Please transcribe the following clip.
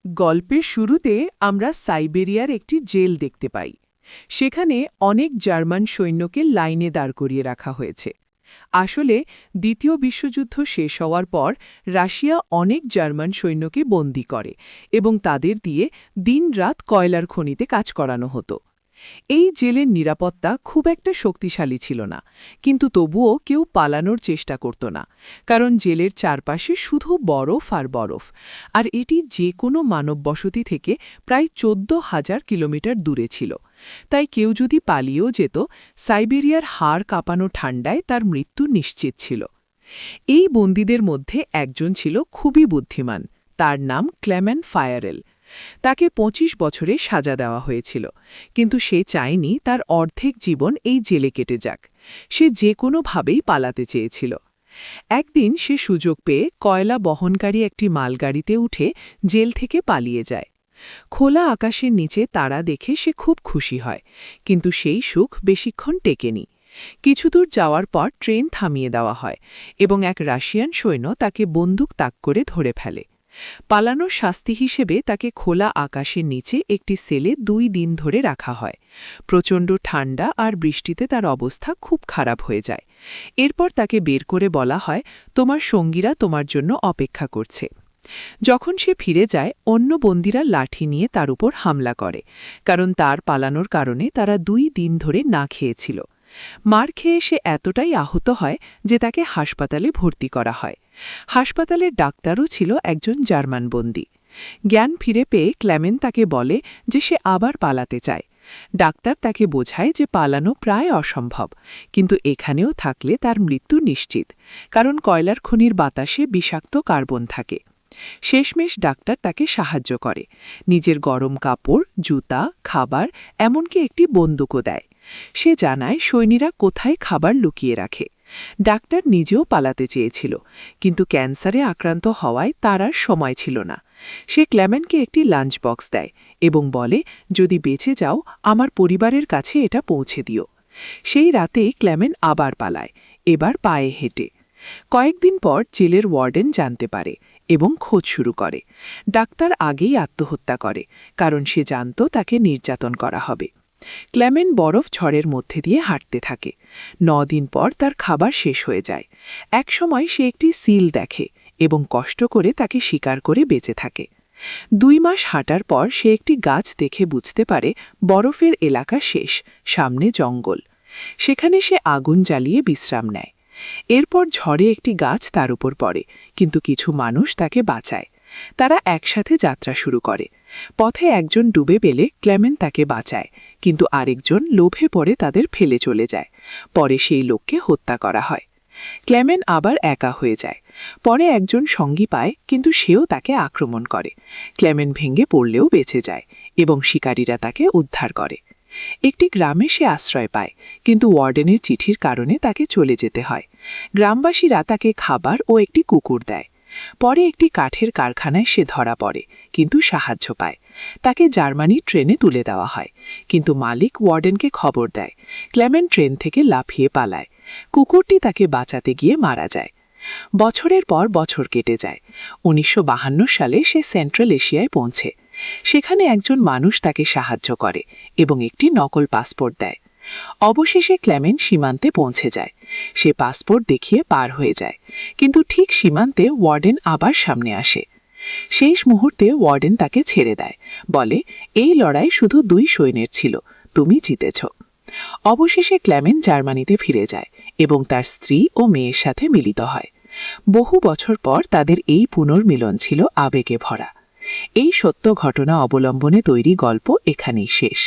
গল্পের শুরুতে আমরা সাইবেরিয়ার একটি জেল দেখতে পাই। সেখানে অনেক জার্মান সৈন্যকে লাইনে দাঁড় করিয়ে রাখা হয়েছে। আসলে দ্বিতীয় বিশ্বযুদ্ধ শেষ হওয়ার পর রাশিয়া অনেক জার্মান সৈন্যকে বন্দী করে এবং তাদের দিয়ে দিনরাত কয়লার খনিতে কাজ করানো হতো। এই জেলের নিরাপত্তা খুব একটা শক্তিশালী ছিল না, কিন্তু তবুও কেউ পালানোর চেষ্টা করত না, কারণ জেলের চারপাশে শুধু বরফ আর বরফ, আর এটি যে কোনো মানব বসতি থেকে প্রায় 14,000 কিলোমিটার দূরে ছিল। তাই কেউ যদি পালিয়েও যেত, সাইবেরিয়ার হাড় কাঁপানো ঠান্ডায় তার মৃত্যু নিশ্চিত ছিল। এই বন্দীদের মধ্যে একজন ছিল খুবই বুদ্ধিমান, তার নাম ক্লেমেন ফায়ারেল। তাকে 25 বছরে সাজা দেওয়া হয়েছিল, কিন্তু সে চায়নি তার অর্ধেক জীবন এই জেলে কেটে যাক। সে যে কোনোভাবেই পালাতে চেয়েছিল। একদিন সে সুযোগ পেয়ে কয়লা বহনকারী একটি মালগাড়িতে উঠে জেল থেকে পালিয়ে যায়। খোলা আকাশের নিচে তারা দেখে সে খুব খুশি হয়, কিন্তু সেই সুখ বেশিক্ষণ টেকেনি। কিছুদূর যাওয়ার পর ট্রেন থামিয়ে দেওয়া হয় এবং এক রাশিয়ান সৈন্য তাকে বন্দুক তাক করে ধরে ফেলে। পালানোর শাস্তি হিসেবে তাকে খোলা আকাশের নিচে একটি সেলে 2 দিন ধরে রাখা হয়। প্রচণ্ড ঠান্ডা আর বৃষ্টিতে তার অবস্থা খুব খারাপ হয়ে যায়। এরপর তাকে বের করে বলা হয়, তোমার সঙ্গীরা তোমার জন্য অপেক্ষা করছে। যখন সে ফিরে যায়, অন্য বন্দীরা লাঠি নিয়ে তার উপর হামলা করে, কারণ তার পালানোর কারণে তারা 2 দিন ধরে না খেয়েছিল। মার খেয়ে সে এতটাই আহত হয় যে তাকে হাসপাতালে ভর্তি করা হয়। হাসপাতালের ডাক্তারও ছিল একজন জার্মান বন্দী। জ্ঞান ফিরে পেয়ে ক্লেমেন তাকে বলে যে সে আবার পালাতে চায়। ডাক্তার তাকে বোঝায় যে পালানো প্রায় অসম্ভব, কিন্তু এখানেও থাকলে তার মৃত্যু নিশ্চিত, কারণ কয়লার খনির বাতাসে বিষাক্ত কার্বন থাকে। শেষমেশ ডাক্তার তাকে সাহায্য করে, নিজের গরম কাপড়, জুতা, খাবার, এমনকি একটি বন্দুকও দেয়। সে জানায় সৈন্যরা কোথায় খাবার লুকিয়ে রাখে। ডাক্তার নিজেও পালাতে চেয়েছিল, কিন্তু ক্যান্সারে আক্রান্ত হওয়ায় তার আর সময় ছিল না। সে ক্লেমেনকে একটি লাঞ্চ বক্স দেয় এবং বলে, যদি বেঁচে যাও, আমার পরিবারের কাছে এটা পৌঁছে দিও। সেই রাতেই ক্লেমেন আবার পালায়, এবার পায়ে হেঁটে। কয়েকদিন পর জেলের ওয়ার্ডেন জানতে পারে এবং খোঁজ শুরু করে। ডাক্তার আগেই আত্মহত্যা করে, কারণ সে জানত তাকে নির্যাতন করা হবে। ক্লেমেন বরফ ঝড়ের মধ্যে দিয়ে হাঁটতে থাকে। 9 দিন পর তার খাবার শেষ হয়ে যায়। একসময় সে একটি সিল দেখে এবং কষ্ট করে তাকে শিকার করে বেঁচে থাকে। 2 মাস হাঁটার পর সে একটি গাছ দেখে বুঝতে পারে বরফের এলাকা শেষ, সামনে জঙ্গল। সেখানে সে আগুন জ্বালিয়ে বিশ্রাম নেয়। এরপর ঝড়ে একটি গাছ তার উপর পড়ে, কিন্তু কিছু মানুষ তাকে বাঁচায়। তারা একসাথে যাত্রা শুরু করে। পথে একজন ডুবে পেলে ক্লেমেন তাকে বাঁচায়, কিন্তু আরেকজন লোভে পড়ে তাদের ফেলে চলে যায়। পরে সেই লোককে হত্যা করা হয়। ক্লেমেন আবার একা হয়ে যায়। পরে একজন সঙ্গী পায়, কিন্তু সেও তাকে আক্রমণ করে। ক্লেমেন ভেঙে পড়লেও বেঁচে যায় এবং শিকারীরা তাকে উদ্ধার করে। একটি গ্রামে সে আশ্রয় পায়, কিন্তু ওয়ার্ডেনের চিঠির কারণে তাকে চলে যেতে হয়। গ্রামবাসীরা তাকে খাবার ও একটি কুকুর দেয়। পরে একটি কাঠের কারখানায় সে ধরা পড়ে, কিন্তু সাহায্য পায়। তাকে জার্মানির ট্রেনে তুলে দেওয়া হয়, কিন্তু মালিক ওয়ার্ডেনকে খবর দেয়। ক্লেমেন ট্রেন থেকে লাফিয়ে পালায়। কুকুরটি তাকে বাঁচাতে গিয়ে মারা যায়। বছরের পর বছর কেটে যায়। 1952 সালে সে সেন্ট্রাল এশিয়ায় পৌঁছে। সেখানে একজন মানুষ তাকে সাহায্য করে এবং একটি নকল পাসপোর্ট দেয়। অবশেষে ক্লেমেন সীমান্তে পৌঁছে যায়। সে পাসপোর্ট দেখিয়ে পার হয়ে যায়, কিন্তু ঠিক সীমান্তে ওয়ার্ডেন আবার সামনে আসে। শেষ মুহূর্তে ওয়ার্ডেন তাকে ছেড়ে দেয়, বলে, এই লড়াই শুধু 2 সৈন্যের ছিল, তুমি জিতেছ। অবশেষে ক্লেমেন জার্মানিতে ফিরে যায় এবং তার স্ত্রী ও মেয়ের সাথে মিলিত হয়। বহু বছর পর তাদের এই পুনর্মিলন ছিল আবেগে ভরা। এই সত্য ঘটনা অবলম্বনে তৈরি গল্প এখানেই শেষ।